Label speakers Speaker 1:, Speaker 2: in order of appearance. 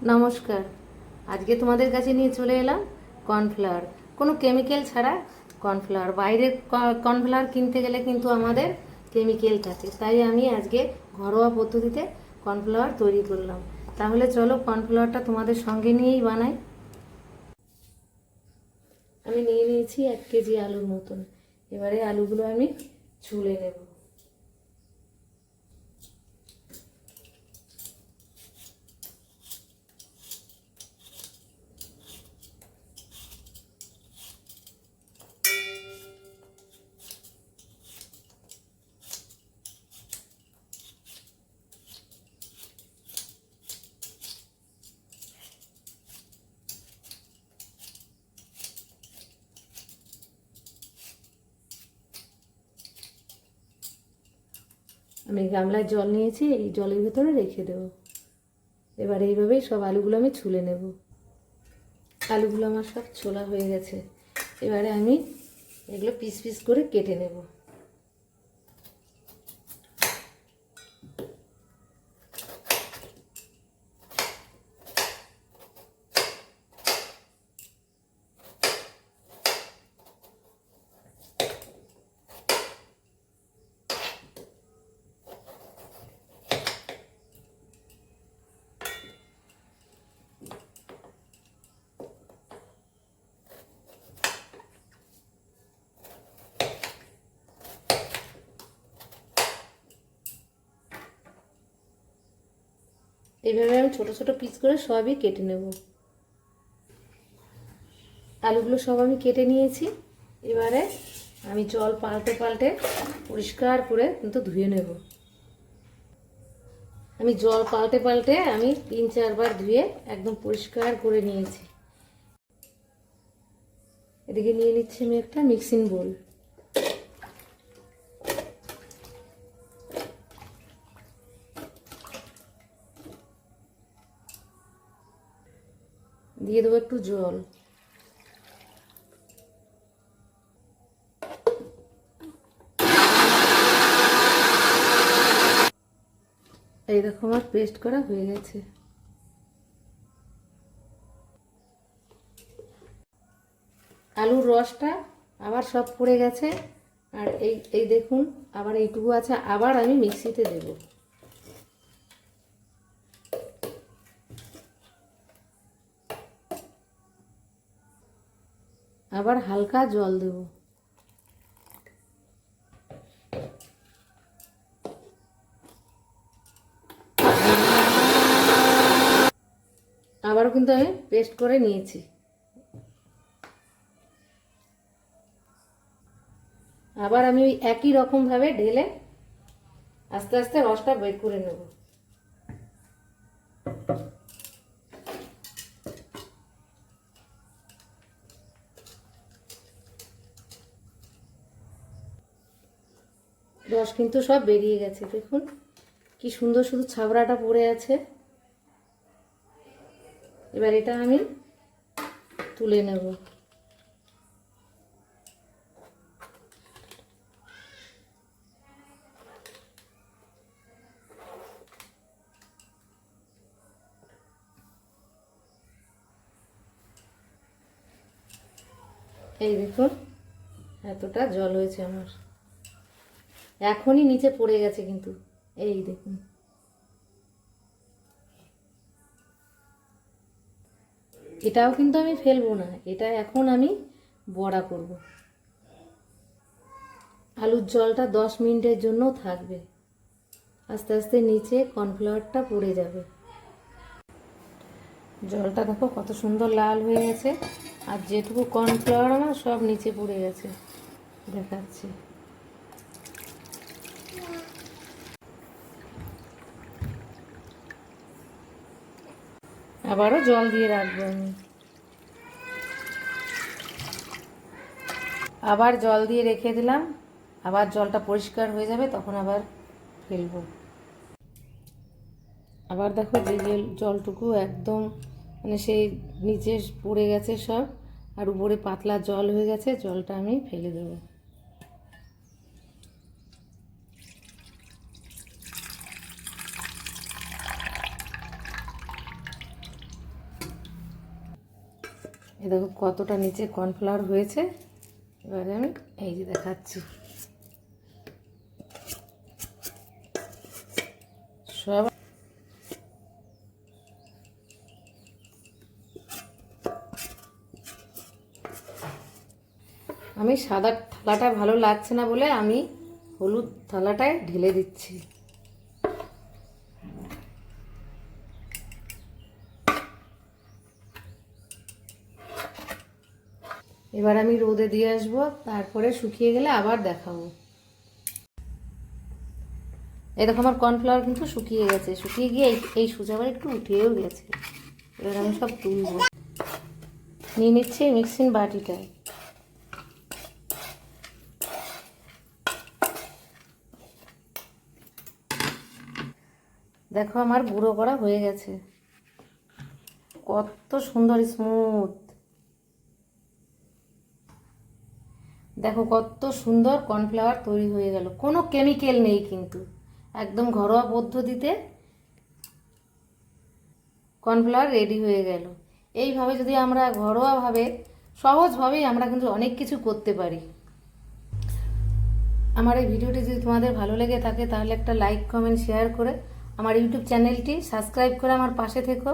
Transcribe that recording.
Speaker 1: নমস্কার। আজকে তোমাদের কাছে নিয়ে চলে এলাম কর্নফ্লাওয়ার। কোনো কেমিক্যাল ছাড়া কর্নফ্লাওয়ার। বাইরে কর্নফ্লাওয়ার কিনতে গেলে কিন্তু আমাদের কেমিক্যাল থাকে, তাই আমি আজকে ঘরোয়া পদ্ধতিতে কর্নফ্লাওয়ার তৈরি করলাম। তাহলে চলো কর্নফ্লাওয়ারটা তোমাদের সঙ্গে নিয়েই বানাই। আমি নিয়ে নিয়েছি 1 কেজি আলুর মতন। এবারে আলুগুলো আমি ছুলে নেব। আমি গামলায় জল নিয়েছি, এই জলের ভেতরে রেখে দেবো। এবার এইভাবেই সব আলুগুলো আমি ছুলে নেব। আলুগুলো আমার সব ছোলা হয়ে গেছে। এবারে আমি এগুলো পিস পিস করে কেটে নেব। এইভাবে আমি ছোট ছোট পিস করে সবই কেটে নেব। আলুগুলো সব আমি কেটে নিয়েছি। এবারে আমি জল পাল্টে পাল্টে পরিষ্কার করে কিন্তু ধুয়ে নেব। আমি জল পাল্টে পাল্টে আমি 3-4 বার ধুয়ে একদম পরিষ্কার করে নিয়েছি। এদিকে নিয়ে নিচ্ছি আমি একটা মিক্সিং বোল। দিয়ে দেবো একটু জল। এই দেখো আমার পেস্ট করা হয়ে গেছে। আলুর রসটা আবার সব পড়ে গেছে। আর এই এই দেখুন আবার এইটুকু আছে, আবার আমি মিক্সিতে দেব। আবার হালকা জল দেব। আবারও কিন্তু আমি পেস্ট করে নিয়েছি। আবার আমি ওই একই রকমভাবে ঢেলে আস্তে আস্তে রসটা বের করে নেব। রস কিন্তু সব বেরিয়ে গেছে, দেখুন কি সুন্দর, শুধু ছাবড়াটা পড়ে আছে। এবার এটা আমি তুলে নেব। এই দেখুন এতটা জল হয়েছে আমার, এখনই নিচে পড়ে গেছে কিন্তু। এই দেখুন এটাও কিন্তু আমি ফেলবো না, এটা এখন আমি বড়া করব। আলুর জলটা 10 মিনিটের জন্য থাকবে, আস্তে আস্তে নিচে কর্নফ্লাওয়ারটা পড়ে যাবে। জলটা দেখো কত সুন্দর লাল হয়ে গেছে, আর যেটুকু কর্নফ্লাওয়ার আমার সব নিচে পড়ে গেছে, দেখাচ্ছি। আবারও জল দিয়ে রাখবো আমি। আবার জল দিয়ে রেখে দিলাম, আবার জলটা পরিষ্কার হয়ে যাবে তখন আবার ফেলবো। আবার দেখো যে জলটুকু একদম মানে সেই নিচে পড়ে গেছে সব, আর উপরে পাতলা জল হয়ে গেছে, জলটা আমি ফেলে দেবো। এই দেখো কতটা নিচে কর্নফ্লাওয়ার হয়েছে। এবারে আমি এই যে দেখাচ্ছি, সব আমি সাদা থালাটা ভালো লাগছে না বলে আমি হলুদ থালাটায় ঢেলে দিচ্ছি। এবার আমি রোদে দিয়ে আসবো, তারপরে শুকিয়ে গেলে আবার দেখাবো। এই দেখো আমার কর্নফ্লাওয়ার কিন্তু শুকিয়ে গেছে, শুকিয়ে গিয়ে এই সুজাবার একটু উঠেও গেছে। এবার আমি সব তুলবো, নিয়ে নিচ্ছি মিক্সিং বাটিটায়। দেখো আমার গুঁড়ো করা হয়ে গেছে, কত সুন্দর স্মুথ। দেখো কত সুন্দর কর্নফ্লাওয়ার তৈরি হয়ে গেল, কোনো কেমিক্যাল নেই কিন্তু, একদম ঘরোয়া পদ্ধতিতে কর্নফ্লাওয়ার রেডি হয়ে গেল। এইভাবে যদি আমরা ঘরোয়াভাবে সহজভাবেই আমরা কিন্তু অনেক কিছু করতে পারি। আমার এই ভিডিওটি যদি তোমাদের ভালো লেগে থাকে তাহলে একটা লাইক, কমেন্ট, শেয়ার করে আমার ইউটিউব চ্যানেলটি সাবস্ক্রাইব করে আমার পাশে থেকো।